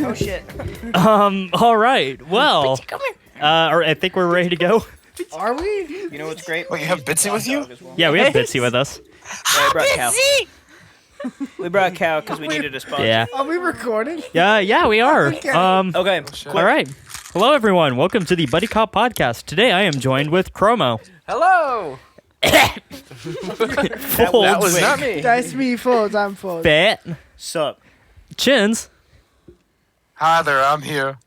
Oh shit. All right. Well, I think we're ready to go. Are we? You know what's great? Wait, you have Bitsy with you? Yeah, we have Bitsy with us. Yeah, we brought Cal. We brought Cal because we needed a sponsor. Yeah. Are we recording? Yeah, we are. Okay. Okay. All right. Hello, everyone. Welcome to the Buddy Cop podcast. Today, I am joined with Chromo. Hello. That was not me. Nice to meet you, Folds. I'm Folds. Fat, Sup? Chins, Hi there, I'm here.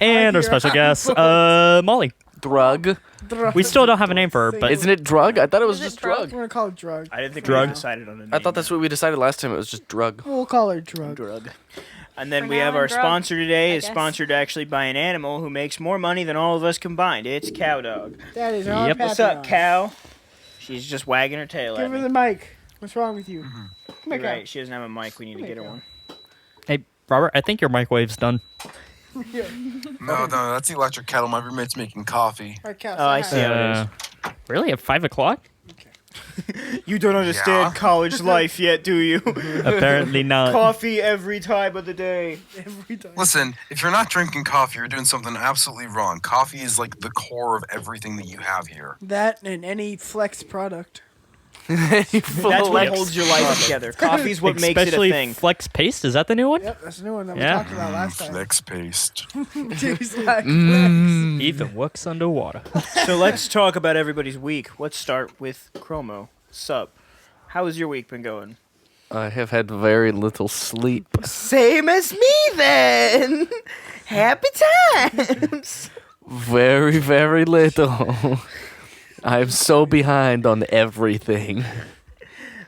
and our here. special guest, Molly. Drug. We still don't have a name for her, but Isn't it drug? I thought it was Is it just drug? drug. We're gonna call it drug. I didn't think Drug. we decided on a name. I thought that's what we decided last time. It was just drug. We'll call her drug. Drug. And then For we now, have I'm our drug, sponsor today I is guess. sponsored actually by an animal who makes more money than all of us combined. It's Cow Dog. That is our Yep. What's up, Patreon. Cow? She's just wagging her tail Give at her me. the mic. What's wrong with you? Mm-hmm. Come You're here, right. She doesn't have a mic. We need to get her one. hey, Robert, I think your microwave's done. No, that's the electric kettle. My roommate's making coffee. All right, Cal, Oh, I say see hi. how it Really? At 5 o'clock? You don't understand Yeah. college life yet, do you? Apparently not. Coffee every time of the day. Every time. Listen, if you're not drinking coffee, you're doing something absolutely wrong. Coffee is like the core of everything that you have here. That and any Flex product. That's what holds your life together. Coffee's what makes it a Especially thing. Flex Paste. Is that the new one? Yep, that's the new one that we Yeah. talked about last time. Flex paste. Tastes like Even works underwater. So let's talk about everybody's week. Let's start with Chromo. Sup? How has your week been going? I have had very little sleep. Same as me then. Happy times. Very, very little. I'm so behind on everything.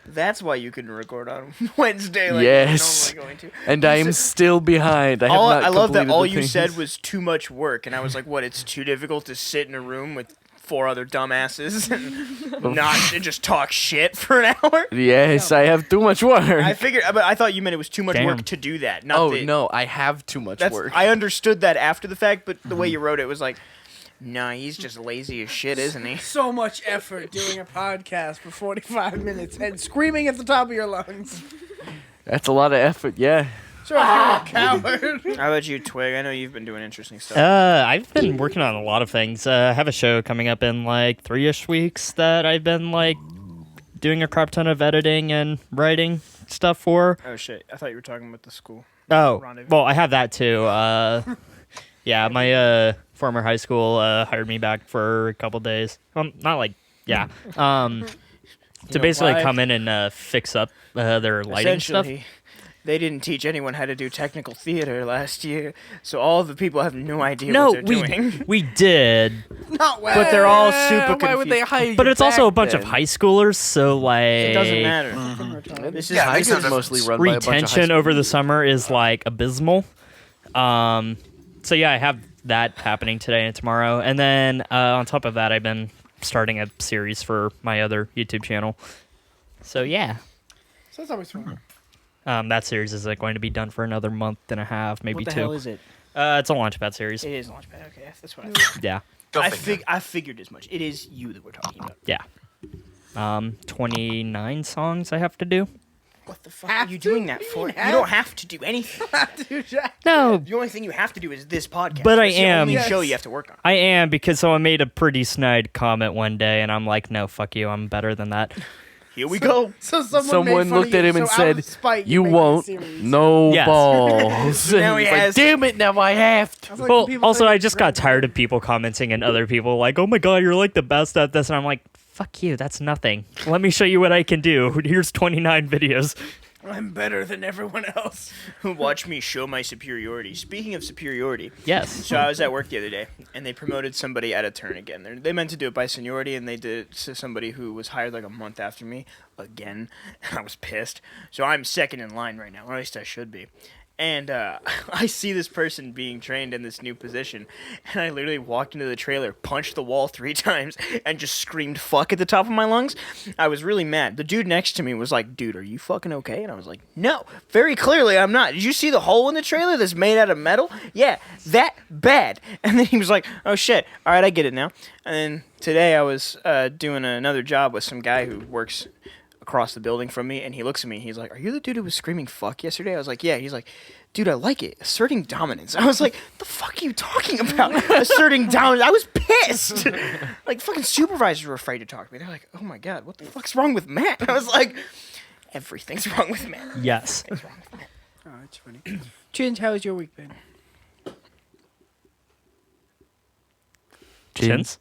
That's why you couldn't record on Wednesday like Yes. you're normally going to. And I am still behind. I have All, not I love that completed all the you things. said was too much work, and I was like, "What? It's too difficult to sit in a room with 4 other dumbasses and not and just talk shit for an hour." Yes, I have too much work. I figured, but I thought you meant it was too much Damn. work to do that. Not Oh, that, no, I have too much That's, work. I understood that after the fact, but the way you wrote it was like, "Nah, he's just lazy as shit, isn't he?" so much effort doing a podcast for 45 minutes and screaming at the top of your lungs. That's a lot of effort, yeah. Sure, you're a coward. How about you, Twig? I know you've been doing interesting stuff. I've been working on a lot of things. I have a show coming up in like 3-ish weeks that I've been like doing a crap ton of editing and writing stuff for. Oh shit! I thought you were talking about the school. Oh, Rendezvous. well, I have that too. Yeah, my former high school hired me back for a couple days. Not like, yeah. To know basically why? come in and fix up their lighting stuff. Essentially, they didn't teach anyone how to do technical theater last year, so all the people have no idea No, what they're doing. we did, Not well. But they're all super Why would they confused. hire you but it's also a back bunch then? of high schoolers, so like It doesn't matter. This is Yeah, high makes no school's mostly difference. run by a bunch of high retention school- over the summer is like abysmal. So yeah, I have that happening today and tomorrow, and then on top of that, I've been starting a series for my other YouTube channel. So yeah, So that's always fun. that series is like going to be done for another month and a half, maybe What the 2. hell is it? It's a Launchpad series. It is Launchpad. Okay, that's what I thought. Yeah, Go figure. I figured as much. It is you that we're talking about. yeah. 29 songs I have to do. What the fuck Have are you to? doing that for? You don't have to do anything. Dude, Jack. No, The only thing you have to do is this podcast. But I It's the am. only Yes. show you have to work on. I am, because someone made a pretty snide comment one day, and I'm like, no, fuck you, I'm better than that. Here we go. So someone Someone made fun looked of at you, him and so out said, of spite, "You make it a won't. series." No Yes. balls." Now And he he's like, has- damn it, now I have to. I was like, Well, the people also, think I it's just got great. tired of people commenting and other people like, oh my god, you're like the best at this. And I'm like, fuck you, that's nothing. Let me show you what I can do. Here's 29 videos. I'm better than everyone else. Watch me show my superiority. Speaking of superiority, Yes. so I was at work the other day, and they promoted somebody at a turn again. They meant to do it by seniority, and they did it to somebody who was hired like a month after me again. I was pissed. So I'm second in line right now, or at least I should be. And I see this person being trained in this new position, and I literally walked into the trailer, punched the wall 3 times, and just screamed fuck at the top of my lungs. I was really mad. The dude next to me was like, dude, are you fucking okay? And I was like, no, very clearly I'm not. Did you see the hole in the trailer that's made out of metal? Yeah, that bad. And then he was like, oh shit, all right, I get it now. And then today I was doing another job with some guy who works across the building from me, and he looks at me. And he's like, "Are you the dude who was screaming fuck yesterday?" I was like, "Yeah." He's like, "Dude, I like it. Asserting dominance." I was like, "The fuck are you talking about? Asserting dominance?" I was pissed. Like fucking supervisors were afraid to talk to me. They're like, "Oh my god, what the fuck's wrong with Matt?" I was like, "Everything's wrong with Matt." Yes. Everything's wrong with Matt. Oh, that's funny. Chins, how has your week been? Chins?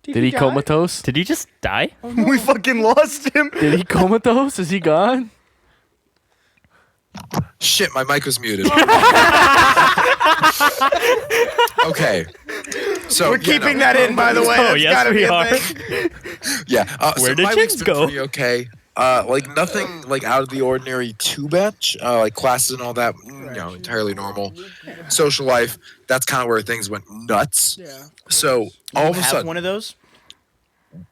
Did he die? comatose? Did he just die? We fucking lost him. Did he comatose? Is he gone? Shit, my mic was muted. Okay. So We're keeping that in, by the way. Oh, That's yes, gotta we be a are. thing. yeah. Where So did my week's Chins been go? pretty okay. Like nothing like out of the ordinary too much. Like classes and all that, entirely normal. Social life, that's kind of where things went nuts. Yeah. So all of a Have sudden, one of those?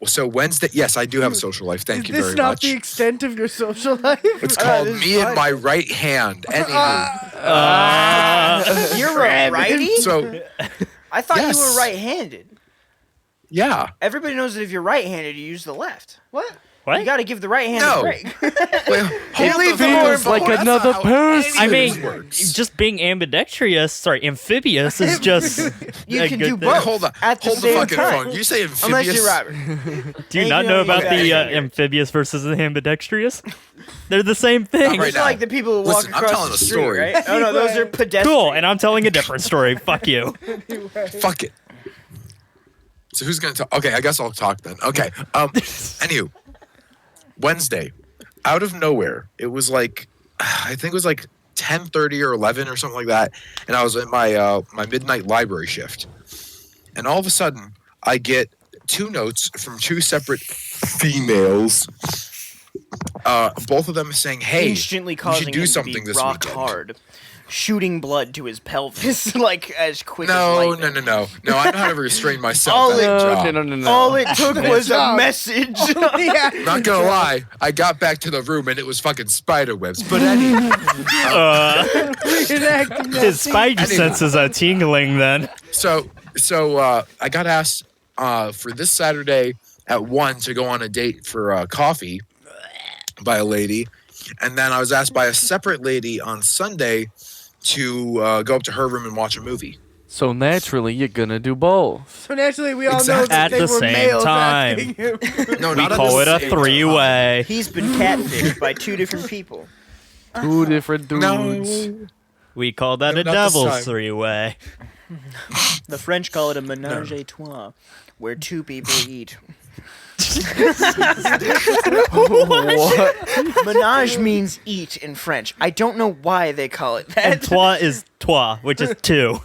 so Wednesday, yes, I do have a social life. Thank Is you this very not much. the extent of your social life? It's called this is Me and fine. My Right Hand. Anywho, You're a righty? so I thought you Yes. were right-handed. yeah. Everybody knows that if you're right-handed, you use the left. What? What? You got to give the right hand No. a break. Well, hold leave the the more phone. like That's another not how person. I any of mean, this works. just being amphibious is just You a can good do thing. both. Hold on. At the Hold the same fucking time. phone. You say Unless amphibious? you're Robert. Do you not know about the amphibious versus the ambidextrous? They're the same thing. Not right It's now. like the people who walk Listen, I'm across telling the a street, story. right? Oh no, those are pedestrians. Cool, and I'm telling a different story. Fuck you. Fuck it. So who's gonna talk? Okay, I guess I'll talk then. Okay. Anywho, Wednesday, out of nowhere, it was like, I think it was like 10:30 or 11 or something like that, and I was at my my midnight library shift, and all of a sudden, I get 2 notes from 2 separate females. Both of them saying, "Hey, Instantly you causing should do him something to be this rock weekend." hard, shooting blood to his pelvis like as quick as No, lightning. no. I know how to restrain myself. All That's it- a job. No. All it took was a job. message. Yeah. Not gonna lie, I got back to the room and it was fucking spider webs. But anyway, Reenacting that His scene. spidey senses are tingling then. so I got asked for this Saturday at 1 to go on a date for coffee by a lady, and then I was asked by a separate lady on Sunday to go up to her room and watch a movie. So naturally, you're gonna do both. So naturally, we all know Exactly. that At they the were same males time. asking him. No, We not at call the it a same time. three-way. He's been catfished by 2 different people. 2 different dudes. No, We call that No, a not this devil's time. three-way. The French call it a ménage à trois, where 2 people eat. What? Ménage means eat in French. I don't know why they call it And that. trois is trois, which is 2.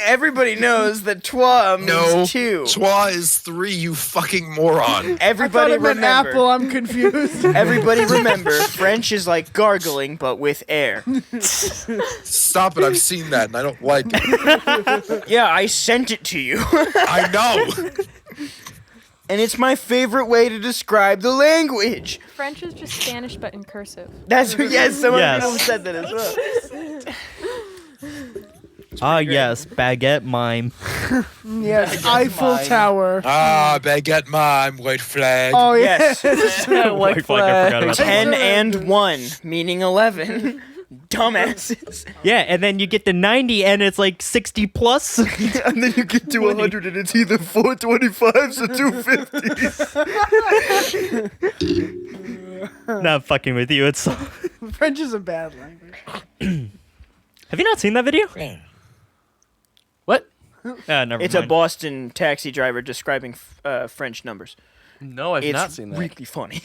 Everybody knows that trois means no. 2. Trois is 3. You fucking moron. I thought Everybody it meant remember. apple. I'm confused. Everybody remember. French is like gargling, but with air. Stop it. I've seen that and I don't like it. Yeah, I sent it to you. I know. And it's my favorite way to describe the language. French is just Spanish, but in cursive. That's what, yes, some Yes. people said that as well. Ah, yes, baguette mime. Yes, Eiffel mine. Tower. Baguette mime, white flag. Oh yeah. Yes. White I forgot flag. about that. 10 and 1, meaning 11. Dumbasses. Yeah, and then you get to 90 and it's like 60 plus. And then you get to 100 and it's either 425s or 250s. Not fucking with you. It's. French is a bad language. Have you not seen that video? What? Never It's a mind. Boston taxi driver describing French numbers. No, I've It's not seen that. really funny.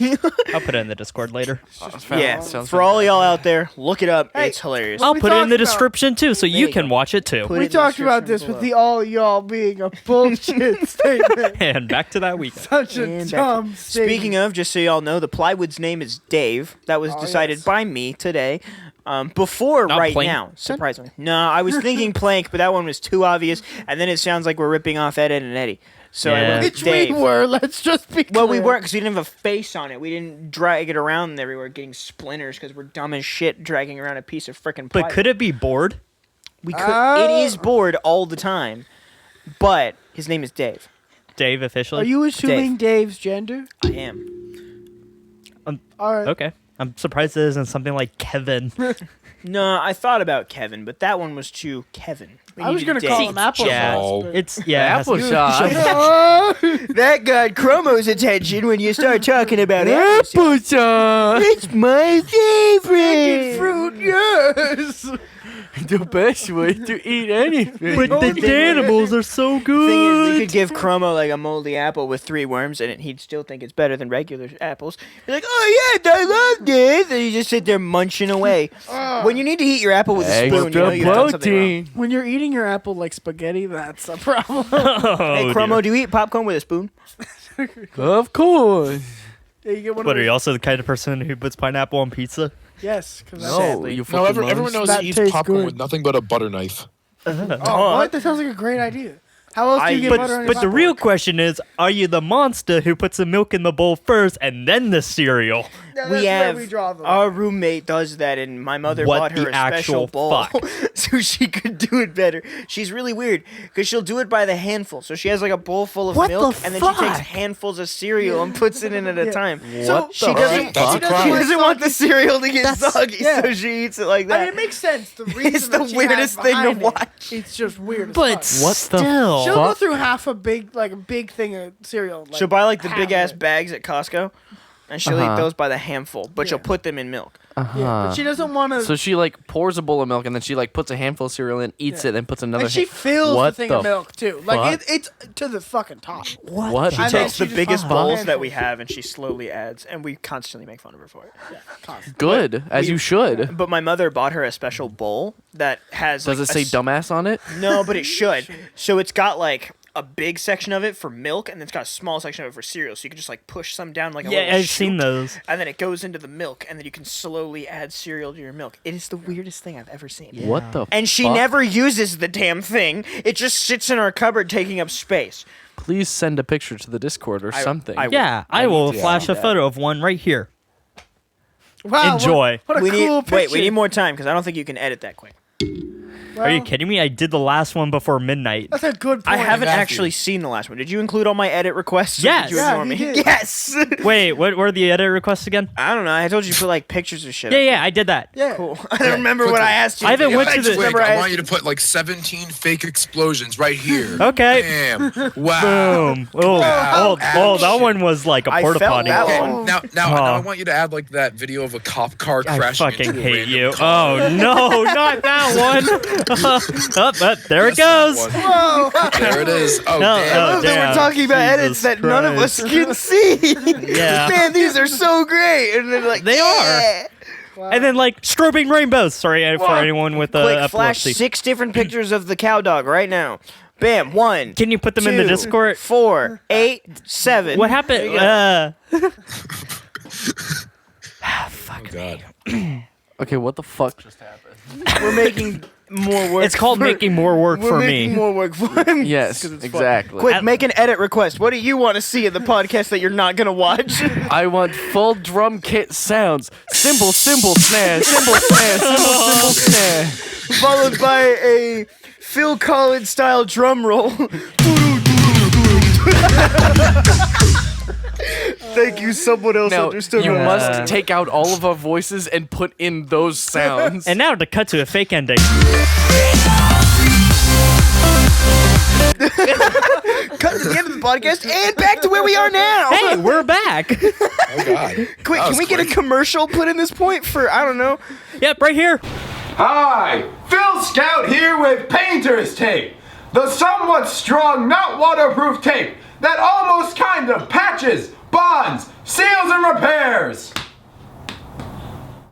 I'll put it in the Discord later. Yeah, Sounds for all y'all out there, look it up. Hey, It's hilarious. I'll we put it in talked the about- description too, so you you can go. watch it too. Put it We in the talked about this description with below. the all y'all being a bullshit statement. And back to that weekend. Such a And back dumb statement. Speaking of, just so y'all know, the plywood's name is Dave. That was Oh, decided yes. by me today. Before Not right Plank? now, surprisingly. No, I was thinking Plank, but that one was too obvious, and then it sounds like we're ripping off Ed, Ed, and Eddie. So I Yeah. went with Which Dave. we were, let's just be Well, we clear. weren't because we didn't have a face on it. We didn't drag it around everywhere, getting splinters because we're dumb as shit dragging around a piece of frickin' plywood. But could it be bored? We could. It is bored all the time, but his name is Dave. Dave officially? Are you assuming Dave's gender? I am. All right. Okay. I'm surprised it isn't something like Kevin. No, I thought about Kevin, but that one was too Kevin. We I was needed gonna call Dave. him Apple. Yeah. Oh. It's yeah. Apple it has- shot. That got Chromo's attention when you start talking about Apple shot. It's my favorite. Fruit, yes. The best way to eat anything. But the Danimals are so Thing is, we good. could give Chromo like a moldy apple with 3 worms in it. He'd still think it's better than regular apples. He's like, oh yeah, I love this. And you just sit there munching away. When you need to eat your apple with a spoon, you know you've done something wrong. When you're eating your apple like spaghetti, that's a problem. Hey, Chromo, do you eat popcorn with a spoon? Of course. Yeah, you get one But of are those- you also the kind of person who puts pipineapple on pizza? Yes, because No, you No, fucking everyone monster. knows That he eats tastes popcorn good. with nothing but a butter knife. Oh, what? That sounds like a great idea. How else do you get butter on your But the real popcorn? question is, are you the monster who puts the milk in the bowl first and then the cereal? Yeah, that's We where have we draw the line. our roommate does that, and my mother What bought her the a special actual bowl fuck? so she could do it better. She's really weird because she'll do it by the handful. So she has like a bowl full of What milk, the and then she takes fuck? handfuls of cereal and puts it in at a Yeah. time. What She the doesn't. That's a She crime. doesn't want the cereal to get soggy, yeah. so she eats it like that. I mean, it makes sense. The reason It's the that she weirdest has thing to behind it, watch. It's just weird. But as fuck. What the still, She'll go fuck? through half a big thing of cereal. Like, She'll buy like the half big ass of it. bags at Costco, and she'll Uh-huh. eat those by the handful, but she'll put them in milk. Yeah, but she doesn't want to. So she like pours a bowl of milk and then she like puts a handful of cereal in, eats it, then puts another. and she fills What the thing of the milk too. Like fuck? it's to the fucking top. What? She I know, takes she the just biggest fucks bowls handfuls. that we have, and she slowly adds, and we constantly make fun of her for it. Good, as we- you should. But my mother bought her a special bowl that has. Does like, it say dumbass on it? No, but it should. So it's got like a big section of it for milk, and then it's got a small section of it for cereal. So you can just like push some down like a yeah, little I've seen chute, those. and then it goes into the milk, and then you can slowly add cereal to your milk. It is the weirdest thing I've ever seen. What the? And she fuck? never uses the damn thing. It just sits in our cupboard taking up space. Please send a picture to the Discord or something. I- Yeah, I I will need to flash see a that. photo of one right here. Wow, Enjoy. What a We cool need picture. wait. We need more time because I don't think you can edit that quick. Are you Well, kidding me? I did the last one before midnight. That's a good point. I haven't Matthew. actually seen the last one. Did you include all my edit requests? or Yes. Did you Yeah, ignore me? he did. Yes. Wait, what were the edit requests again? I don't know. I told you to put like pictures of shit. Yeah, up. yeah, I did that. Yeah. Cool. I don't remember what quickly. I asked you. I haven't do. went to just the- remember I I want you to put like 17 fake explosions right here. Okay. Bam. Wow. Boom. Oh, that one was like a I porta felt potty. that And one. now I want you to add like that video of a cop car I crashing fucking into a hate random you. car. Oh no, not that one. There it Yes, that goes. one. Whoa. There it is. Oh, No, damn. oh, That we're damn. talking about Jesus edits that none of us Christ. can see. Yeah. Man, these are so great. And they're like, They are. yeah. And then like strobing rainbows. Sorry for anyone with Quick, flash epilepsy. 6 different pictures of the cow dog right now. Bam. 1. Can you put them in the 2, Discord? 4, 8, 7. What happened? Oh God. Okay, what the fuck just happened? We're making more work. It's called for- making more work We're for making me. more work for him. Yes, 'Cause it's fun. exactly. Quick, make an edit request. What do you want to see in the podcast that you're not gonna watch? I want full drum kit sounds. Cymbal, cymbal, snare, cymbal, snare, cymbal, cymbal, snare. Followed by a Phil Collins style drum roll. Thank you. Someone else Now, understood. you that. must take out all of our voices and put in those sounds. And now to cut to a fake ending. Cut to the end of the podcast and back to where we are now. Hey, we're back. Oh God. Quick, That can was we get a quick. commercial put in this point for, I don't know. Yep, right here. Hi, Phil Scout here with Painter's Tape, the somewhat strong, not waterproof tape that almost kind of patches, bonds, seals, and repairs.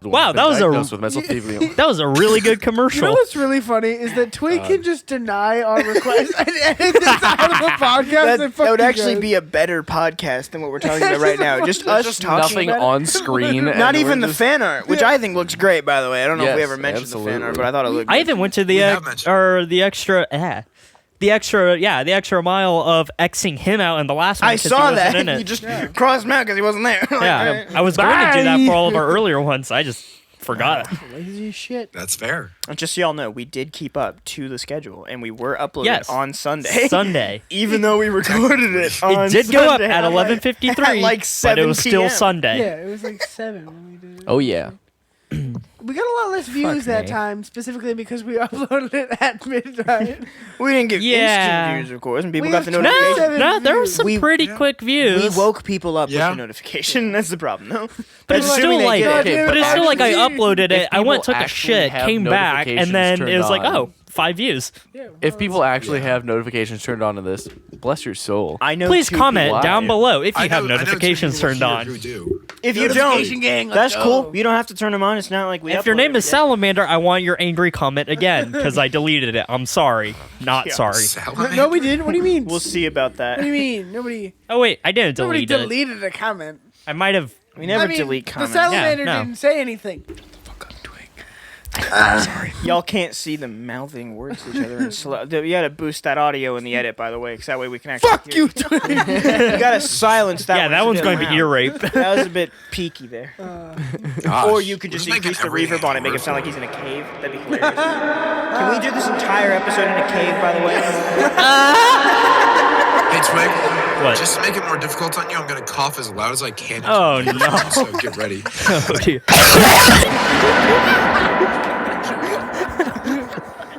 Wow, that was Diagnosed with mesothelioma. That was a really good You know commercial. what's really funny is that Twig can just deny our requests and edit this out of the podcast. That would actually be a better podcast than what we're talking about right now. Just us Just talking nothing about it. on screen. and Not we're even the just- fan art, which I think looks great, by the way. I don't know if we Yes, ever mentioned the fan art, absolutely. but I thought it looked I good. even went to the have mentioned the extra mile of Xing him out in the last one. I 'cause he saw wasn't that. in You it. just crossed him out because he wasn't there. Like, Yeah, I was going to do that for all of our earlier ones. I just forgot. Lazy shit. That's fair. And just so y'all know, we did keep up to the schedule, and we were uploaded on Sunday. Sunday. Even though we recorded it on It did go up Sunday. at 11:53, At like but 7 it was still PM. Sunday. Yeah, it was like 7 when we did it. Oh yeah. We got a lot less views Fuck that me. time, specifically because we uploaded it at midnight. We didn't get Yeah. instant views, of course, and people We got the have notification. 27 No, there were some We- pretty quick views. We woke people up Yeah. with the notification. That's the problem, though. But it's Assuming still they like, get it. Okay, but it's still like I actually- uploaded it. I went, people took a actually shit, have came back, and notifications then it turned was like, on. oh, 5 views. Yeah, If people actually have notifications turned on to this, bless your soul. I know. Please two comment people- down below if you I know- have I know two notifications people turned here on. Who do. If you Notification don't, gang, let's that's cool. go. You don't have to turn them on. It's not like we. If your upload name is every day. Salamander, I want your angry comment again because I deleted it. I'm sorry. Not Yeah. sorry. Salamander? No, we didn't. What do you mean? We'll see about that. What do you mean? Nobody Oh, wait. I didn't nobody delete it. deleted a comment. I might have. We never I mean, delete the comments. salamander Yeah, no. didn't say anything. Y'all can't see them mouthing words to each other. And you gotta boost that audio in the edit, by the way, because that way we can actually. Fuck hear you, it. Twig. You gotta silence that. Yeah, that one. one's It's a going bit to be ear rape. loud. That was a bit peaky there. Gosh, Or you could just we're making increase the every reverb on it, make it horror sound like he's in a cave. That'd be hilarious. Can we do this entire episode in a cave, by the way? Hey, Twig. What? Just to make it more difficult on you, I'm gonna cough as loud as I can. Oh, no. So get ready. Oh, dear.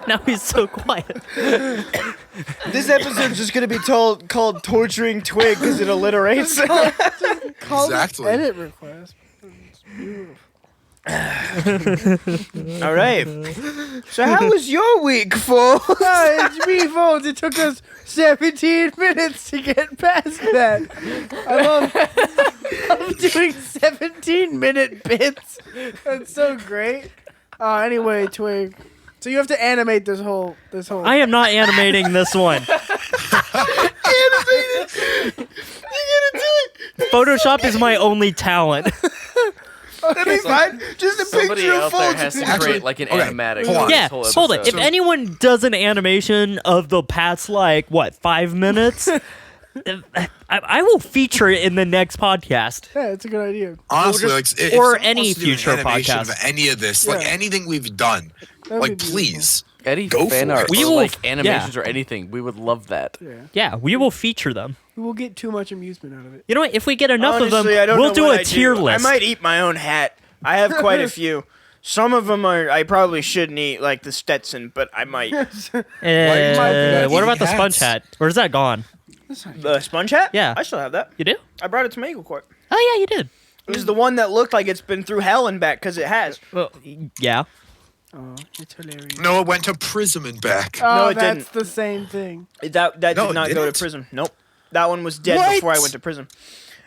Now he's so quiet. This episode's just gonna be called Torturing Twig because it alliterates. Call Exactly. Edit request. All right. So how was your week, folks? It's me, folks. It took us 17 minutes to get past that. I love doing 17-minute bits. That's so great. Anyway, Twig. So you have to animate this whole. I am not animating this one. Photoshop is my only talent. That'd be fine. Just a Somebody picture of out there folks. has to Actually, create like an okay, animatic. hold on. for Yeah, this whole hold it. If episode. anyone does an animation of the past, 5 minutes, I will feature it in the next podcast. Yeah, it's a good idea. Honestly, like, if or someone any wants to do an future animation podcast. of any of this, like Yeah. anything we've done, That'd like be beautiful. please. Any Go fan for art it. We or will- like animations or anything, we would love that. Yeah, we will feature them. We will get too much amusement out of it. You know what? If we get enough Honestly, of I them, don't we'll know do what a I tier list. I might eat my own hat. I have quite a few. Some of them I probably shouldn't eat, like the Stetson, but I might. What eating about the sponge hats? hat? Where's that gone? The sponge hat? Yeah. I still have that. You do? I brought it to Eagle Court. Oh yeah, you did. It was the one that looked like it's been through hell and back, because it has. Well, yeah. Oh, it's hilarious. No, it went to Prism and back. Oh, it that's didn't. the same thing. That No, did it not go to didn't. prison. Nope. That one was dead What? before I went to prison.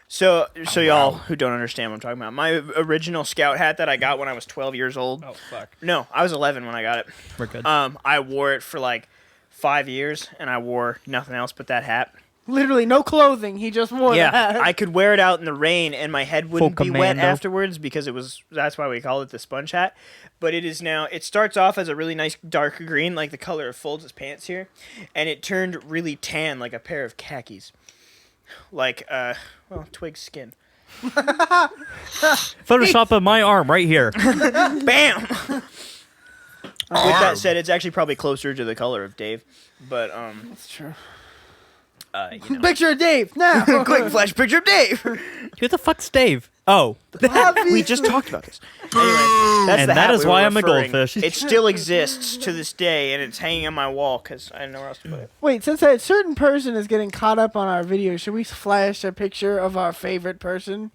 So y'all who don't understand what I'm talking about, my original scout hat that I got when I was 12 years old. Oh fuck. No, I was 11 when I got it. We're good. I wore it for like 5 years, and I wore nothing else but that hat. Literally no clothing. He just wore Yeah, that. I could wear it out in the rain, and my head wouldn't Full be wet commando. afterwards because it was. That's why we call it the sponge hat. But it is now. It starts off as a really nice dark green, like the color of Folds' pants here, and it turned really tan, like a pair of khakis, like Twig's skin. Photoshop of my arm right here. Bam. With that said, it's actually probably closer to the color of Dave, but That's true. you know. Picture of Dave now. Quick flash picture of Dave. Who the fuck's Dave? Oh, We just talked about this. Anyway, that's And the that hat is we why were I'm a referring. goldfish. It still exists to this day, and it's hanging on my wall because I don't know where else to put it. Wait, since a certain person is getting caught up on our video, should we flash a picture of our favorite person?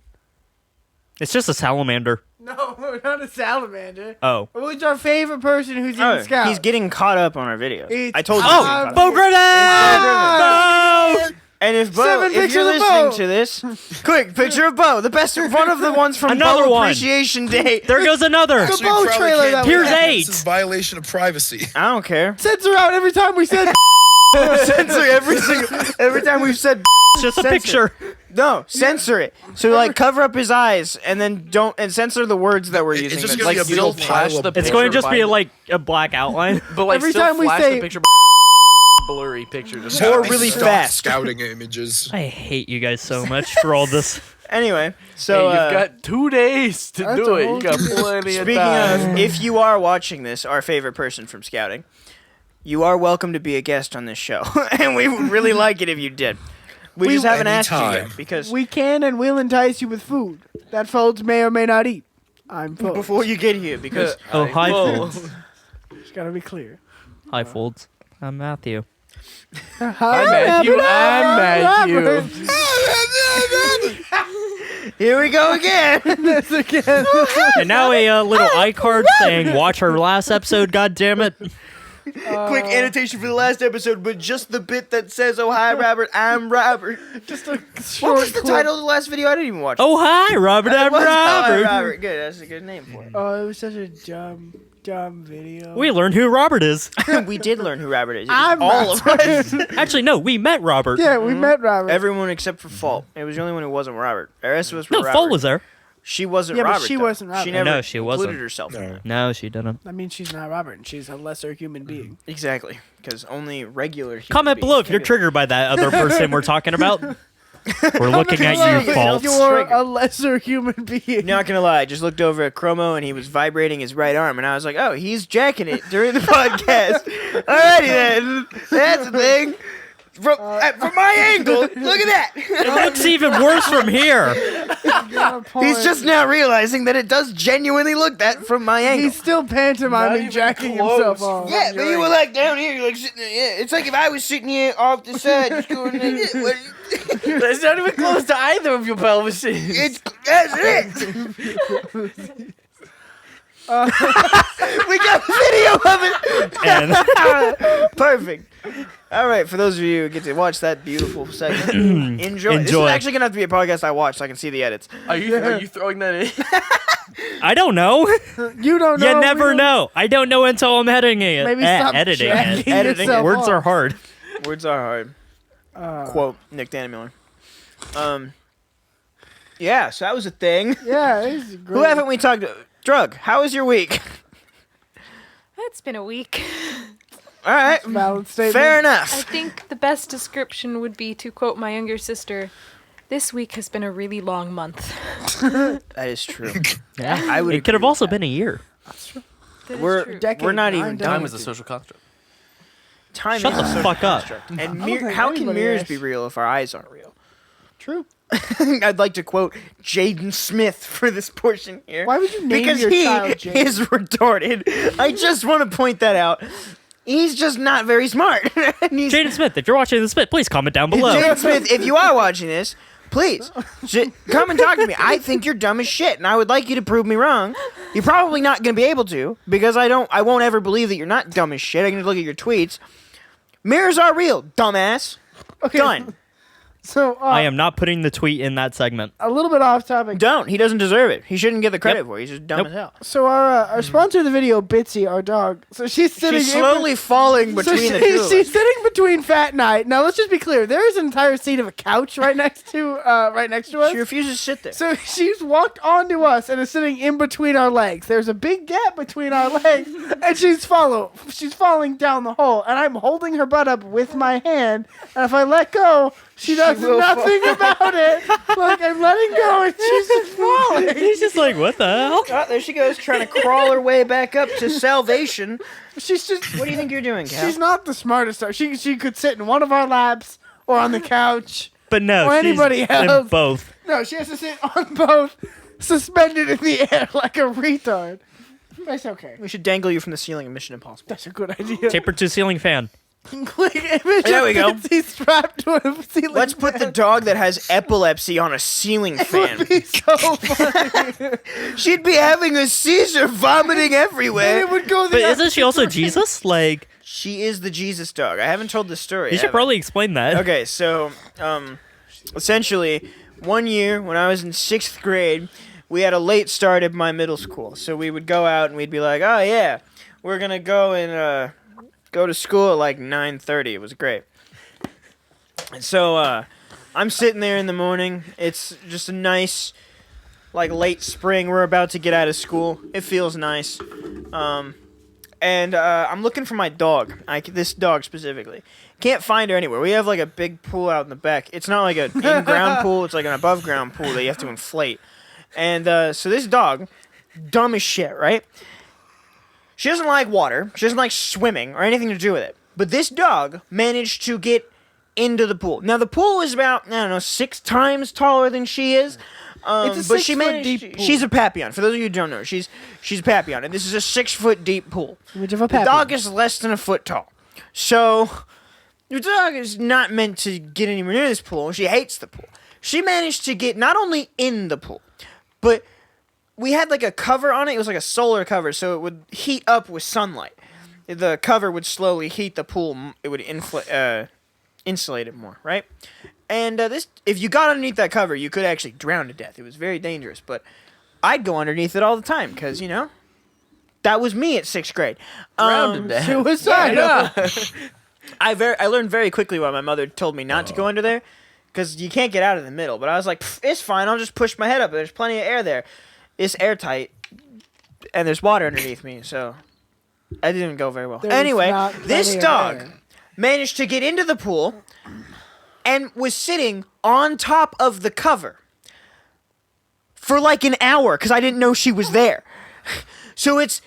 it's just a salamander. No, not a salamander. Oh. Who's our favorite person who's in Scout? He's getting caught up on our videos. It's- I told you. Oh, he was getting caught up. Bo Grenade! No! And if Bo, 7 if you're pictures of listening Bo. to this, quick picture of Bo, the best one of the ones from Another Bo one. Appreciation Day. There goes another. Actually, Bo you probably trailer can't that do Here's that. 8. This is violation of privacy. I don't care. Censor out every time we said. Censor every time we've said. It's just a Censor. picture. No, censor it. So like cover up his eyes and then don't censor the words that we're It's using. just That's gonna like be a still big flash pile the of It's picture going to just be behind- like a black outline. But like Every still time we flash say- the picture blurry picture. Just Or Stop really stop fast. Scouting images. I hate you guys so much for all this. Anyway, so Hey, you've got 2 days to That's do a it. whole You got two- plenty of speaking time. of, if you are watching this, our favorite person from Scouting, you are welcome to be a guest on this show, and we would really like it if you did. We just haven't asked you anytime. yet because We can and will entice you with food that folds may or may not eat. I'm Folds. before you get here, because Oh, hi, Whoa. Folds. It's gotta be clear. Hi, Folds. I'm Matthew. Hi, Matthew. I'm Matthew. here we go again. This again. And now a little iCard saying, watch our last episode, God damn it. Quick annotation for the last episode, but just the bit that says, "Oh hi, Robert, I'm Robert." Just a What short was the clip. title of the last video? I didn't even watch. Oh, hi, Robert. It I'm was, "Oh, hi, Robert. Robert. Good, that's a good name for Oh, it was such a dumb video. We learned who Robert is. it. We did learn who Robert is. It was I'm all of us. Actually, no, we met Robert. Yeah, we met Robert. Everyone except for Fault. It was the only one who wasn't Robert. The rest of us were No, Robert. Foal was there. She wasn't Yeah, but Robert. she though. wasn't Robert. She never No, she wasn't. included herself in No. that. No, she didn't. I mean, she's not Robert, and she's a lesser human being. Exactly, because only regular. human Comment beings below if can you're be- triggered by that other person we're talking about. We're looking at you, below. Faults. You're a lesser human being. Not gonna lie, I just looked over at Chromo and he was vibrating his right arm, and I was like, "Oh, he's jacking it during the podcast." Alrighty then, that's the thing. From my angle, look at that. It looks even worse from here. He's just now realizing that it does genuinely look that from my angle. He's still pantomiming even jacking close. himself off. Yeah, but you were like down here, you're like sitting there. Yeah, it's like if I was sitting here off the side, just going like this. That's not even close to either of your pelvises. It's that's it. We got a video of it. And Perfect. All right, for those of you who get to watch that beautiful segment, enjoy. This is Enjoy. actually gonna have to be a podcast I watch so I can see the edits. Are you throwing that in? I don't know. You don't know. You we never don't- know. I don't know until I'm editing it. Maybe stop editing it. jacking Editing yourself Words off. are hard. Words are hard. Quote Nick Dannemiller. Yeah, so that was a thing. Yeah, it's great. Who haven't we talked to? Drug, how was your week? It's been a week. All right, Valid statement. fair I enough. think the best description would be to quote my younger sister, "This week has been a really long month." That is true. Yeah. I would. It could have also been a year. That is We're- true. Decade, We're not even 9 done. Time days. is a social construct. Time Shut is the a social fuck up. construct. And don't think how can anybody mirrors is. be real if our eyes aren't real? True. I'd like to quote Jaden Smith for this portion here. Why would you name Because your he child Jaden? is retarded. I just want to point that out. He's just not very smart. And he's- Jaden Smith, if you're watching this bit, please comment down below. Jaden Smith, if you are watching this, please come and talk to me. I think you're dumb as shit, and I would like you to prove me wrong. You're probably not going to be able to because I won't ever believe that you're not dumb as shit. I can just look at your tweets. Mirrors are real, dumbass. Okay. Done. So I am not putting the tweet in that segment. a little bit off topic. Don't. He doesn't deserve it. He shouldn't get the credit Yep. for it. He's just dumb Nope. as hell. So our sponsor of the video, Bitsy, our dog. So she's sitting. She's slowly falling So between the two. of she's us. sitting between Fat and I. Now let's just be clear. There is an entire seat of a couch right next to us. She refuses to sit there. So she's walked onto us and is sitting in between our legs. There's a big gap between our legs, and she's falling down the hole. And I'm holding her butt up with my hand. And if I let go, she does will nothing about it. Like I'm letting go, and she's just falling. He's just like, what the hell? Oh, there she goes, trying to crawl her way back up to salvation. She's just. What do you think you're doing, Cal? She's not the smartest. She could sit in one of our laps or on the couch. But no, Or she's anybody in else. both. No, she has to sit on both, suspended in the air like a retard. That's okay. We should dangle you from the ceiling of Mission Impossible. That's a good idea. Taper to ceiling fan. Quick image There of we go. Bitsy strapped to a ceiling Let's put the fan. dog that has epilepsy on a ceiling It would fan. be so funny. She'd be having a seizure, vomiting And everywhere. it would go the But isn't she also Jesus? Like, She is the Jesus dog. I haven't told the story. you should have I? probably explain that. Okay, so essentially, one year when I was in 6th grade, we had a late start at my middle school. So we would go out and we'd be like, "Oh yeah, we're gonna go and go to school at like 9:30." It was great. And so I'm sitting there in the morning. It's just a nice, like late spring. We're about to get out of school. It feels nice. and I'm looking for my dog. This dog specifically. Can't find her anywhere. We have like a big pool out in the back. It's not like an in-ground pool. It's like an above-ground pool that you have to inflate. And so this dog, dumb as shit, right? She doesn't like water. She doesn't like swimming or anything to do with it. But this dog managed to get into the pool. Now the pool is about 6 times taller than she is. It's a but she 6 foot managed. deep pool. She's a Papillon. For those of you who don't know, she's a Papillon, and this is a 6 foot deep pool. Which of a The Papillon. dog is less than a foot tall, so the dog is not meant to get anywhere near this pool. She hates the pool. She managed to get not only in the pool, but we had like a cover on it. It was like a solar cover, so it would heat up with sunlight. The cover would slowly heat the pool. It would insulate it more, right? And if you got underneath that cover, you could actually drown to death. It was very dangerous, but I'd go underneath it all the time because, that was me at 6th grade. Suicide. I learned very quickly why my mother told me not to go under there because you can't get out of the middle. But I was like, it's fine. I'll just push my head up. There's plenty of air there. It's airtight, and there's water underneath me, so I didn't go very well. There's Anyway, not this plenty of dog air. managed to get into the pool and was sitting on top of the cover for like an hour because I didn't know she was there. So it's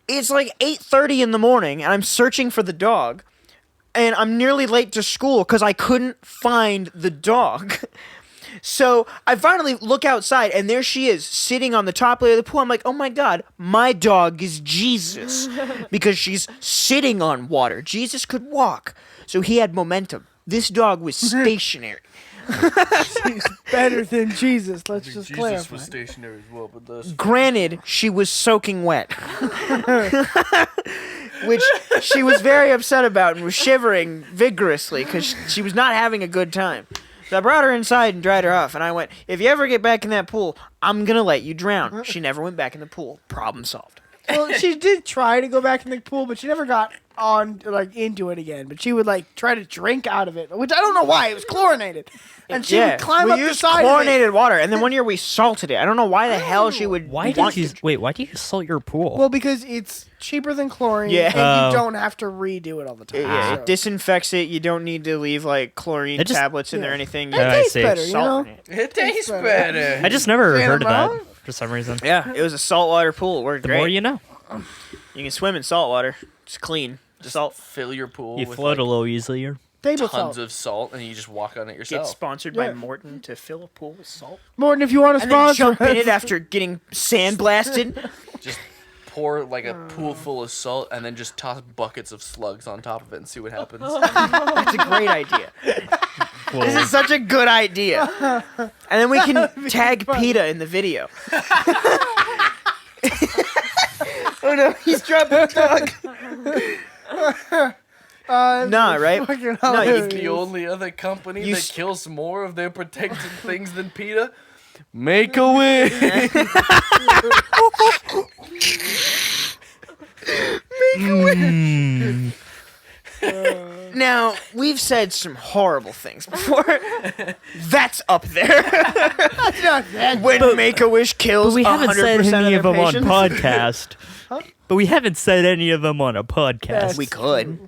like 8:30 in the morning, and I'm searching for the dog, and I'm nearly late to school because I couldn't find the dog. So I finally look outside, and there she is, sitting on the top layer of the pool. I'm like, oh my God, my dog is Jesus, because she's sitting on water. Jesus could walk, so he had momentum. This dog was stationary. She's better than Jesus. Let's just clarify. stationary as well, but this. Granted, she was soaking wet, which she was very upset about and was shivering vigorously because she was not having a good time. So I brought her inside and dried her off, and I went, if you ever get back in that pool, I'm going to let you drown. She never went back in the pool. Problem solved. Well, she did try to go back in the pool, but she never got into it again. But she would try to drink out of it, which I don't know why. It was chlorinated, and she would climb we up the used side of it. chlorinated water, and then one year we salted it. I don't know why the hell she would Why want do you to- wait? Why do you salt your pool? Well, because it's cheaper than chlorine, Yeah. and you don't have to redo it all the time. Yeah, so. it disinfects it. You don't need to leave chlorine It just- tablets in there or anything. It You I tastes see. better, you salt know. in it. It tastes better. better. I just never Fan heard of of that for some reason. Yeah, it was a saltwater pool. It worked The great. more you know. You can swim in salt water. It's clean. Just Salt. fill your pool You with float a little easier. Table tons salt. of salt, and you just walk on it Get yourself. sponsored Yeah. by Morton to fill a pool with salt. Morton, if you want to And then sponsor jump in us- it after getting sandblasted. Just pour like a pool full of salt, and then just toss buckets of slugs on top of it and see what happens. That's a great idea. This is such a good idea. And then we can tag PETA in the video. Oh no, he's dropping the dog. Nah, right? fucking No, you- The only other company You that s- kills more of their protected things than PETA? Make a wish. Now, we've said some horrible things before. That's up there. When Make-A-Wish kills But we haven't 100% said any of their them on patients. podcast. But we haven't said any of them on a podcast. We could.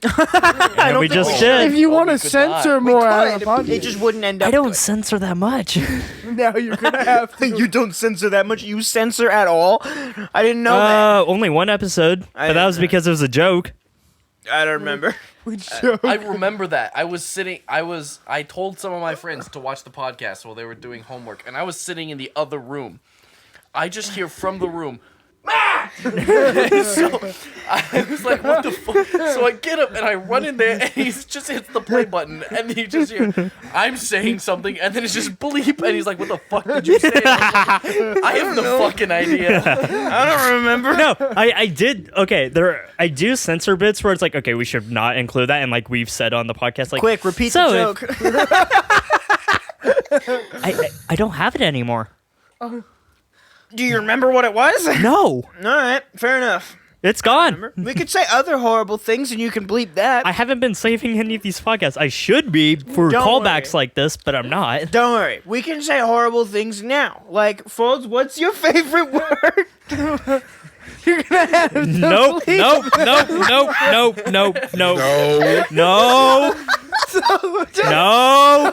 And we just if did. you want to could censor not. more out of the Could. podcast, It just wouldn't end up I don't good. censor that much. now you're gonna have to. You don't censor that much. You censor at all? I didn't know that. Only one episode, but that was because it was a joke. I don't remember. I remember that. I told some of my friends to watch the podcast while they were doing homework, and I was sitting in the other room. I just hear from the room, "Ma!" So I was like, what the fuck? So I get up and I run in there, and he just hits the play button, and you just hear, I'm saying something, and then it's just bleep, and he's like, what the fuck did you say? I was like, I have no fucking idea. I don't remember. No, I did. Okay, I do censor bits where it's like, okay, we should not include that, and like we've said on the podcast, like, Quick, repeat so the if- joke. I don't have it anymore. Do you remember what it was? No, All right, fair enough. it's gone. We could say other horrible things, and you can bleep that. I haven't been saving any of these podcasts. I should be for Don't callbacks worry. like this, but I'm not. Don't worry. We can say horrible things now. Like, Folds, what's your favorite word? You're gonna have to Nope, bleep. nope, nope, nope, nope, nope, nope, No. no, no,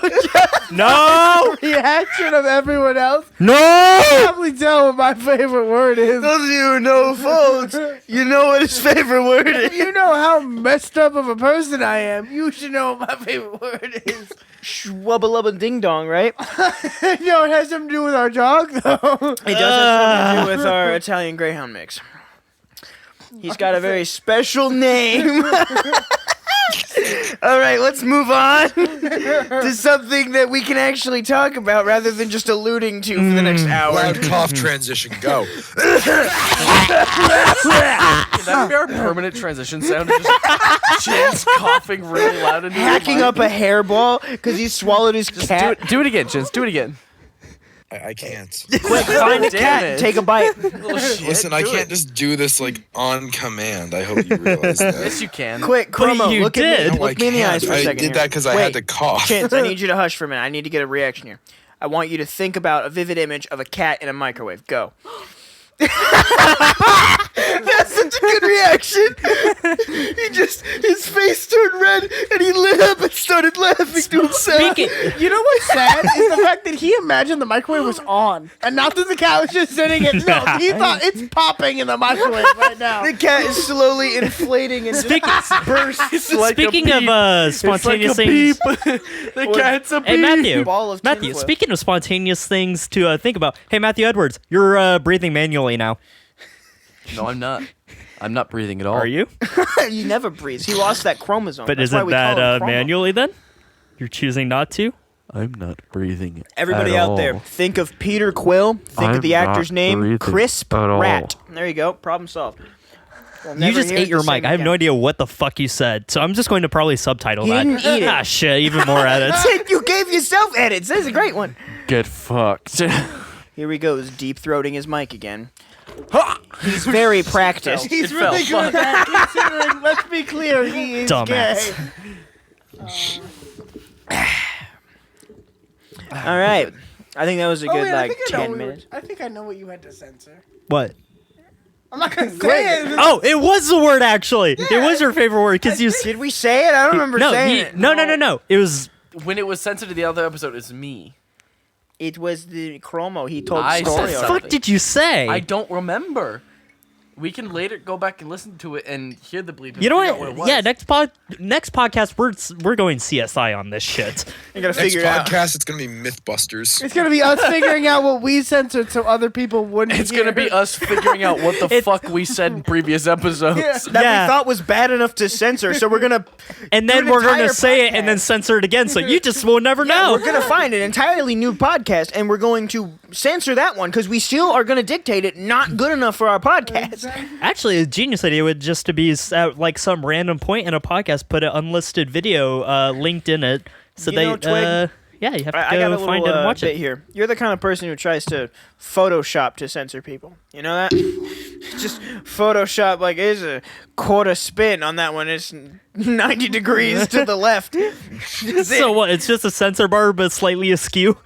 no, Reaction of everyone else. no. Probably tell what my favorite word is. Those of you who know phones, you know what his favorite word If is. you know how messed up of a person I am, you should know what my favorite word is. Schwubba lubba ding dong, right? You know, it has something to do with our dog, though. It does have something to do with our Italian Greyhound mix. He's got a very special name. All right, let's move on to something that we can actually talk about rather than just alluding to for the next hour. Loud cough transition. Go. Can that be our permanent transition sound? Just Chance coughing really loud into your Hacking mic? up a hairball because he swallowed his cat. Do it again, Chance. Do it again. I can't. Quick, find a Damn cat it. and take a bite. Little shit. Listen, I Do can't it. just do this like on command. I hope you realize that. Yes, you can. Quick, Chromo, you look at did. me. No, I Look me in the can't. eyes for a I second. did that because I Wait, had to cough. Chance, I need you to hush for a minute. I need to get a reaction here. I want you to think about a vivid image of a cat in a microwave. Go. That's such a good reaction. His face turned red and he lit up and started laughing to himself. Speaking, You know what's sad is the fact that he imagined the microwave was on, and not that the cat was just sitting in. No, he thought it's popping in the microwave right now. The cat is slowly inflating and just bursts. speaking of spontaneous things, The cat's a hey Matthew, Ball of Matthew. tinfoil. Speaking of spontaneous things to think about, hey Matthew Edwards, you're breathing manually now. No, I'm not. I'm not breathing at all. Are you? He never breathes. He lost that chromosome. But That's why isn't we call that him Chromo. manually then? You're choosing not to? I'm not breathing. Everybody at out all. there, think of Peter Quill. Think of the I'm actor's not name, breathing Crisp at all. Rat. There you go. Problem solved. We'll You never just hear ate it your the same mic. I have no again. idea what the fuck you said, so I'm just going to probably subtitle He that. didn't eat it. Ah, shit, even more edits. You gave yourself edits. That's a great one. Get fucked. Here he goes, deep throating his mic again. He's very practiced. He's It fell. really good at that, considering, let's be clear, he is Dumbass. gay. All right. I think that was a good, wait, like, I think I know 10 what minutes. I think I know what you had to censor. What? I'm not gonna say it. Oh, it was the word actually. It was your favorite word because you. Did we say it? I don't remember No, saying it. no. It was. When it was censored to the other episode, it's me. It was the Chromo. He told I the story said of What the something. fuck did you say? I don't remember. We can later go back and listen to it and hear the bleep. and You know figure out what? it was. Yeah, next podcast we're going CSI on this shit. You gotta Next figure it out. podcast, it's gonna be Mythbusters. It's gonna be us figuring out what we censored so other people wouldn't. It's gonna be hear. us figuring out what the fuck we said in previous episodes. That Yeah. we thought was bad enough to censor, so we're gonna And then an we're going entire to say it and then podcast. censor it again, so you just will never know. we're gonna find an entirely new podcast, and we're going to censor that one because we still are gonna dictate it not good enough for our podcast. Actually, a genius idea would just to be at like some random point in a podcast, put an unlisted video linked in it, so You they know, Twig, yeah, you have to I got a go little find it and watch bit it. here. You're the kind of person who tries to Photoshop to censor people. You know that? Just Photoshop like there's a quarter spin on that one. It's 90 degrees to the left. So what? It's just a censor bar, but slightly askew.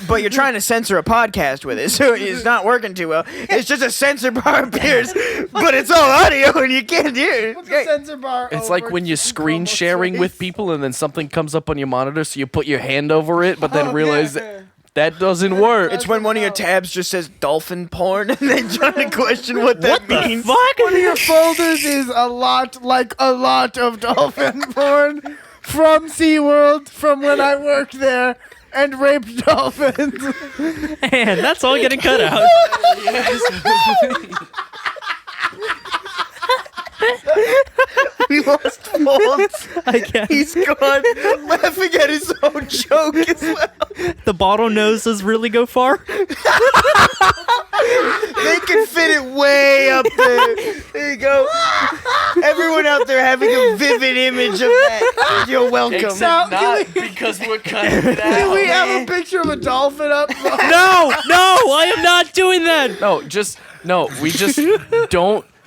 But you're trying to censor a podcast with it, so it's not working too well. It's just a censor bar appears, but it's all audio and you can't hear it. Put It's the great. censor bar It's over like when you're to screen Chromo's sharing face. with people and then something comes up on your monitor, so you put your hand over it, but then Oh, realize yeah. that doesn't work. It's when one of your tabs just says dolphin porn and then trying to question what that means. One of your folders is a lot of dolphin porn from SeaWorld from when I worked there and raped dolphins. And that's all getting cut out. We lost Folds. I guess He's gone, laughing at his own joke as well. the bottle noses really go far. They can fit it way up there. There you go. Everyone out there having a vivid image of that. You're welcome. Except Now, not because we're cutting it Can out. we have a picture of a dolphin up? No, I am not doing that. We just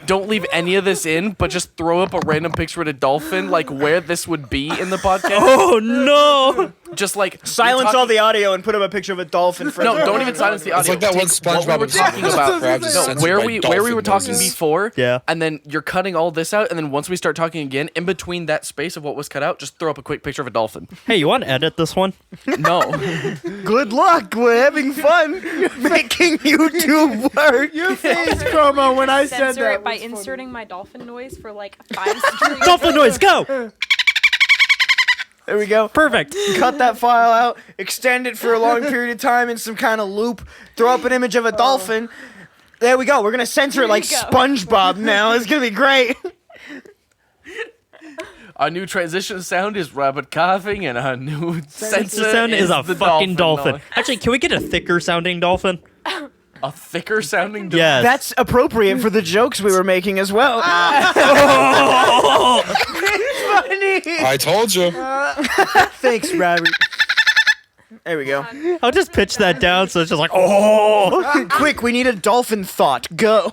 don't leave any of this in, but just throw up a random picture of a dolphin, like where this would be in the podcast. Oh no! just like Silence all the audio and put up a picture of a dolphin. No, don't even silence the audio. It's like that one Take what SpongeBob we were talking about. crabs is No, censored where by we dolphin were talking noises. before. Yeah. And then you're cutting all this out, and then once we start talking again, in between that space of what was cut out, just throw up a quick picture of a dolphin. Hey, you want to edit this one? No. Good luck. We're having fun making YouTube work. Your face promo when I said Censor that it by was funny. inserting my dolphin noise for like 5 straight. Dolphin noise, go! There we go. Perfect. Cut that file out, extend it for a long period of time in some kind of loop, throw up an image of a dolphin. There we go. We're gonna censor it like There you go. SpongeBob now. It's gonna be great. Our new transition sound is rabbit coughing, and our new censor Sound is a the fucking dolphin. noise. Actually, can we get a thicker sounding dolphin? A thicker sounding dolphin. Yes. That's appropriate for the jokes we were making as well. I told you. Thanks, Robert. There we go. I'll just pitch that down so it's just like, oh. Quick, we need a dolphin thought. Go.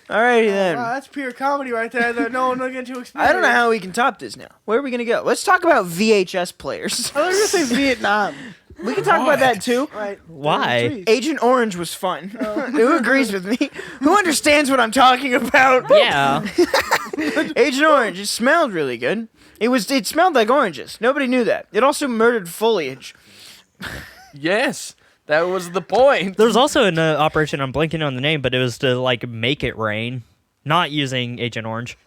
Alrighty then. Wow, that's pure comedy right there that no one will get to experience. I don't know how we can top this now. Where are we gonna go? Let's talk about VHS players. I thought you were gonna say Vietnam. We can talk about that too. Right. Why? Agent Orange was fun. Who agrees with me? Who understands what I'm talking about? Yeah. Agent Orange. It smelled really good. It smelled like oranges. Nobody knew that. It also murdered foliage. Yes, that was the point. There's also an operation, I'm blanking on the name, but it was to like make it rain, not using Agent Orange.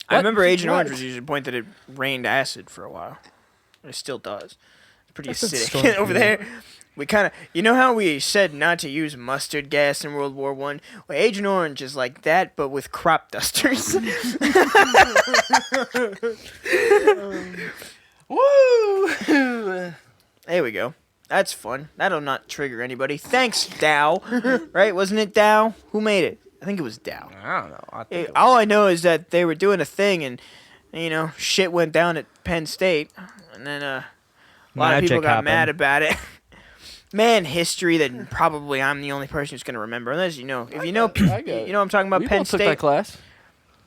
I remember Agent What? Orange was using the point that it rained acid for a while. It still does. It's pretty That's a acidic storm over there. We kind of, you know how we said not to use mustard gas in World War One? Well, Agent Orange is like that, but with crop dusters. Woo! There we go. That's fun. That'll not trigger anybody. Thanks, Dow. Right? Wasn't it Dow? Who made it? I think it was Dow. I don't know. I think All I know is that they were doing a thing, and shit went down at Penn State, and then a lot of people got mad about it. Man, history that probably I'm the only person who's gonna remember, unless you know. If you know, you know, I'm talking about we Penn both took that State. class.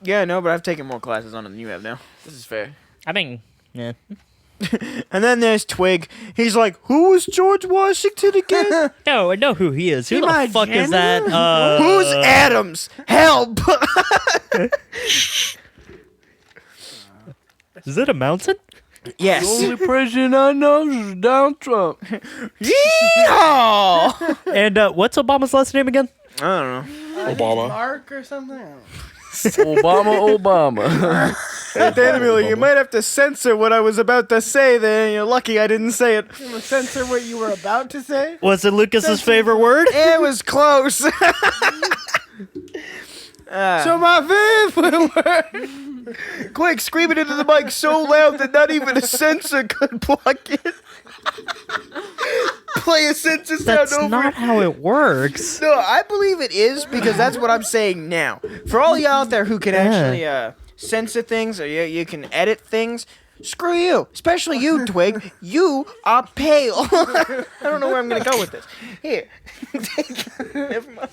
Yeah, no, but I've taken more classes on it than you have now. This is fair. I mean, yeah. And then there's Twig. He's like, "Who was George Washington again? No, I know who he is. Who He the my fuck is that? general? Who's Adams? Help!" Is it a mountain? Yes. president I know is Donald Trump. Yeehaw! And what's Obama's last name again? I don't know. Obama. Mark or something. Obama. Hey, Daniel, you might have to censor what I was about to say there. You're lucky I didn't say it. You wanna censor what you were about to say. Was it Lucas's favorite word? It was close. So my favorite word. Quick, scream it into the mic so loud that not even a censor could block it. Play a censor sound That's over not it. how it works. No, I believe it is because that's what I'm saying now. For all y'all out there who can actually censor things or you can edit things, screw you. Especially you, Twig. You are pale. I don't know where I'm going to go with this. Here. Never mind.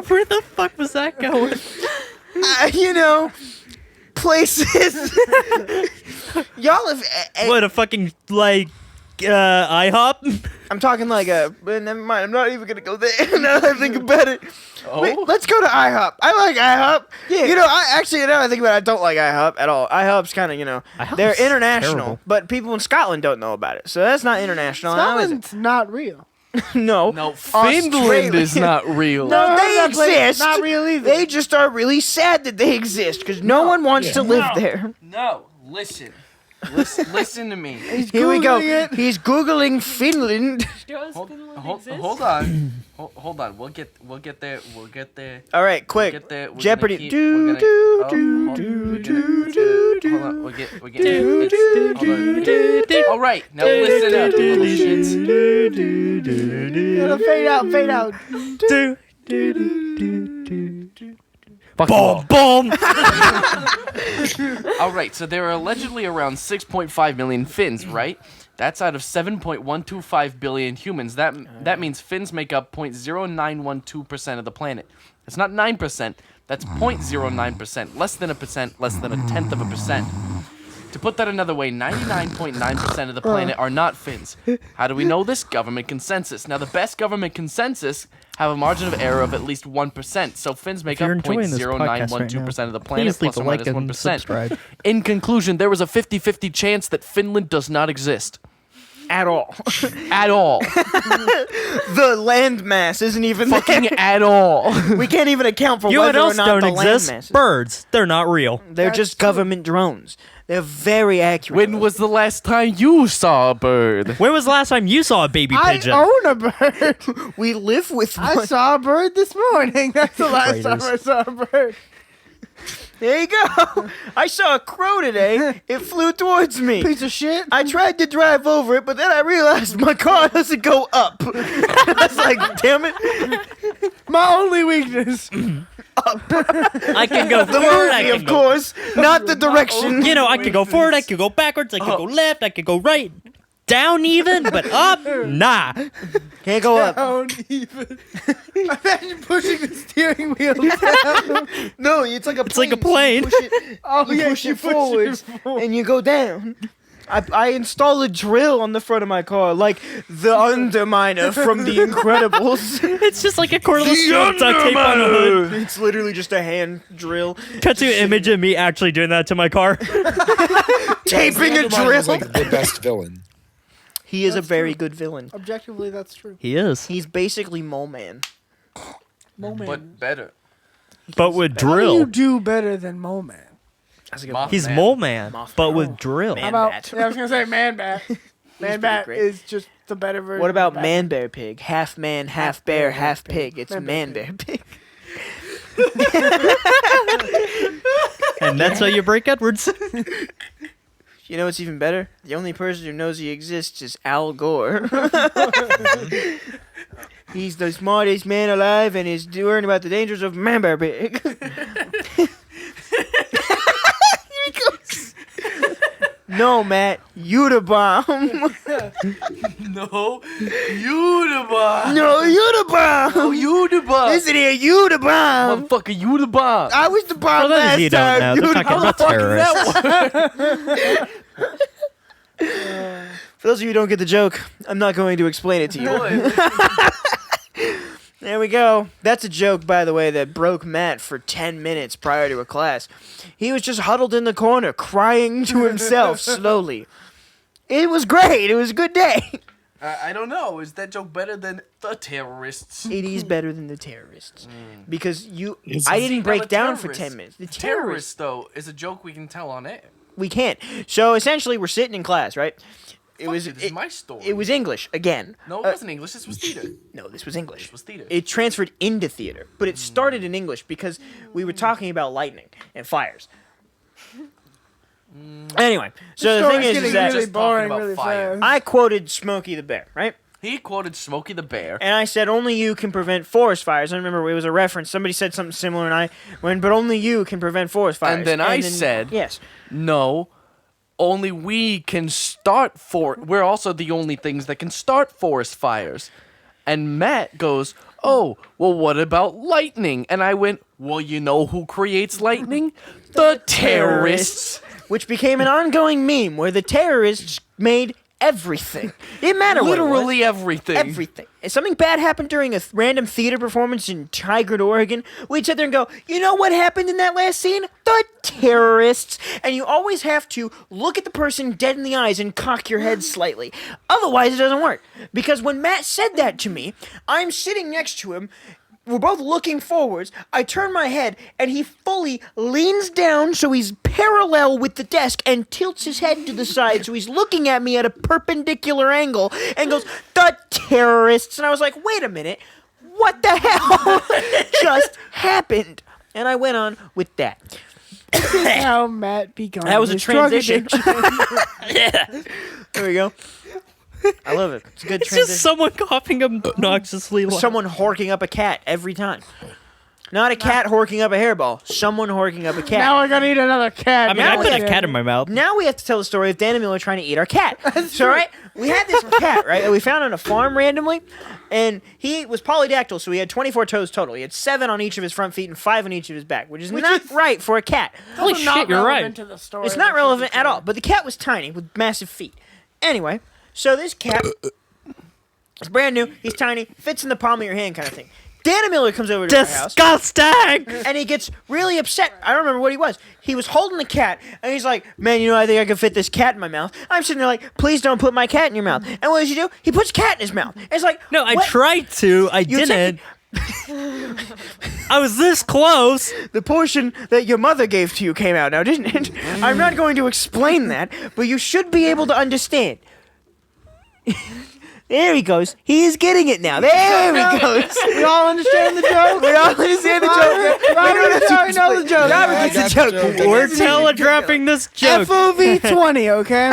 Where the fuck was that going? Places. Y'all have... What, a fucking, like, IHOP? I'm talking like never mind. I'm not even gonna go there now that I think about it. Oh? Wait, let's go to IHOP. I like IHOP. Yeah. Now that I think about it, I don't like IHOP at all. IHOP's kind of, IHOP's they're international, terrible. but people in Scotland don't know about it. So that's not international. How is it? Scotland's not real. No. No, Finland Australia. is not real. No, they that place- exist. not real either. They just are really sad that they exist because no one wants to live there. No, listen. Listen to me. Here we go. Googling it. He's googling Finland. Does Hold, Finland hold, exist? hold on. Hold on. We'll get there. We'll get there. All right, quick. Get there. We're Jeopardy. gonna keep- Do we're gonna- do oh, do hold- do we're do gonna- do do. Hold on. We'll get. All right. Now listen up. It'll fade out. Boom, boom. All right. So there are allegedly around 6.5 million Finns, right? That's out of 7.125 billion humans. That means fins make up 0.0912% of the planet. It's not 9%. That's 0.09%. Less than a percent. Less than a tenth of a percent. To put that another way, 99.9% of the planet are not fins. How do we know this? Government consensus. Now, the best government consensus have a margin of error of at least 1%. So fins make up 0.0912% of the planet, please leave plus a or like minus and 1%. subscribe. In conclusion, there was a 50-50 chance that Finland does not exist. At all. At all. The landmass isn't even Fucking there. at all. We can't even account for You know what whether or else not don't the exist? landmass. Birds. They're not real. They're just government drones. They're very accurate. When was the last time you saw a bird? When was the last time you saw a baby I pigeon? own a bird. we live with I one. saw a bird this morning. That's the last time I Traitors. saw a bird. There you go. I saw a crow today. It flew towards me. Piece of shit. I tried to drive over it, but then I realized my car doesn't go up. I was like, damn it. My only weakness. I can go The forward. I movie, can of go. course, not the direction. You know, I could go forward. I could go backwards. I could go left. I could go right. Down even, but up, nah. Can't go up. Down even. Imagine pushing the steering wheel down. No, it's like a plane. It's like a plane. You push it, Oh, you yeah, push you it forwards, and you go down. I install a drill on the front of my car, like the Underminer from The Incredibles. It's just like a cordless strip duct tape on a hood. It's literally just a hand drill. Cut to an image of me actually doing that to my car. Taping a Underminer drill. is like the best villain. He is a very good villain. Objectively, that's true. He is, He's basically Mole Man. Mole Man. But better. but with How do you drill. do better than Mole Man? That's a good Mothman. He's Mole Man, Mothman. but with drill. Man. How about? Bat. Yeah, I was gonna say Man Bat. Man pretty Bat great. is just the better version. What about of Man Bear Pig? Half man, half bear, half pig. It's Man Man Bear Bear Pig. And that's how you break Edwards. You know what's even better? The only person who knows he exists is Al Gore. He's the smartest man alive and is learning about the dangers of Man Bear Pig. No, Matt, you the bomb. No, you the bomb. No, you the bomb. No, you the bomb. Listen here, you the bomb. Motherfucker, you the bomb. I was the bomb For those last of you who don't know, time. they're talking about terrorists. For those of you who don't get the joke, I'm not going to explain it to you. There we go. That's a joke, by the way, that broke Matt for 10 minutes prior to a class. He was just huddled in the corner, crying to himself slowly. It was great. It was a good day. I don't know. Is that joke better than the terrorists? It is better than the terrorists. Because It's- I See, didn't now break the down for terrorists- 10 minutes. The Terrorists, though, is a joke we can tell on air. We can't. So essentially, we're sitting in class, right? This is my story. It was English again. No, it wasn't English. This was theater. No, this was English. This was theater. It transferred into theater, but it started in English because we were talking about lightning and fires. Anyway, so the thing Story's is getting that really just talking boring about really fire. fast. I quoted Smokey the Bear, right? He quoted Smokey the Bear. And I said, only you can prevent forest fires. I remember it was a reference. Somebody said something similar, and I went, but only you can prevent forest fires. And then I said- yes. No, only we can start we're also the only things that can start forest fires. And Matt goes, oh, well, what about lightning? And I went, well, you know who creates lightning? The terrorists. Which became an ongoing meme where the terrorists made everything. Didn't matter what it was. Literally everything. Everything. If something bad happened during a random theater performance in Tigard, Oregon, we'd sit there and go, you know what happened in that last scene? The terrorists. And you always have to look at the person dead in the eyes and cock your head slightly. Otherwise, it doesn't work. Because when Matt said that to me, I'm sitting next to him. We're both looking forwards. I turn my head, and he fully leans down so he's parallel with the desk and tilts his head to the side so he's looking at me at a perpendicular angle and goes, the terrorists. And I was like, wait a minute. What the hell just happened? And I went on with that. This is how Matt began. That was a his drug transition. addiction. There we go. I love it. It's a good It's transition. just someone coughing obnoxiously loud. Someone horking up a cat every time. Not a cat horking up a hairball. Someone horking up a cat. Now I gotta eat another cat. I mean, I put a cat in my mouth. Now we have to tell the story of Dan and Miller trying to eat our cat. So, right, we had this cat, right, that we found on a farm randomly, and he was polydactyl, so he had 24 toes total. He had 7 on each of his front feet and 5 on each of his back, which is not right for a cat. Holy Also not shit, you're right. relevant to the story. It's not relevant at all, but the cat was tiny with massive feet. Anyway, so this cat is brand new, he's tiny, fits in the palm of your hand kind of thing. Dan Miller comes over to our house. Disgusting! And he gets really upset. I don't remember what he was. He was holding the cat, and he's like, man, you know, I think I can fit this cat in my mouth. I'm sitting there like, please don't put my cat in your mouth. And what does he do? He puts cat in his mouth. And it's like, No, I what? tried to. I You didn't. I was this close. The portion that your mother gave to you came out now, didn't it? I'm not going to explain that, but you should be able to understand. There he goes. He is getting it now. There he goes. We all understand the joke? We all understand the joke. I know the joke. Robert gets the joke. We're telegraphing this joke. FOV 20, okay?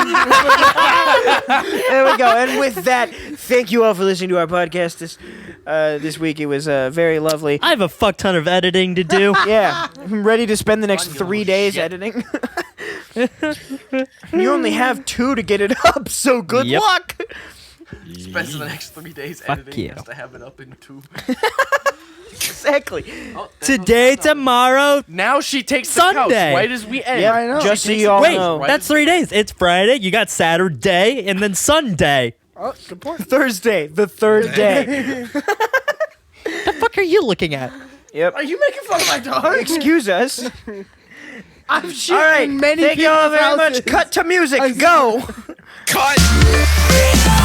There we go. And with that, thank you all for listening to our podcast this week. It was very lovely. I have a fuck ton of editing to do. Yeah, I'm ready to spend the next 3 days editing. You only have 2 to get it up, so good Yep. luck. Spends the next 3 days Fuck editing you. just to have it up in 2. Exactly. Today, tomorrow. Now she takes the couch Sunday. right as we end. Yeah, I know. just so She takes you it- all Wait, know. Right. that's 3 days. It's Friday. You got Saturday and then Sunday. Oh, good point. Thursday, the 3rd day. The fuck are you looking at? Yep. Are you making fun of my dog? Excuse us. I'm All shooting right. many Thank you all people's very much. houses. Cut to music. Go. Cut.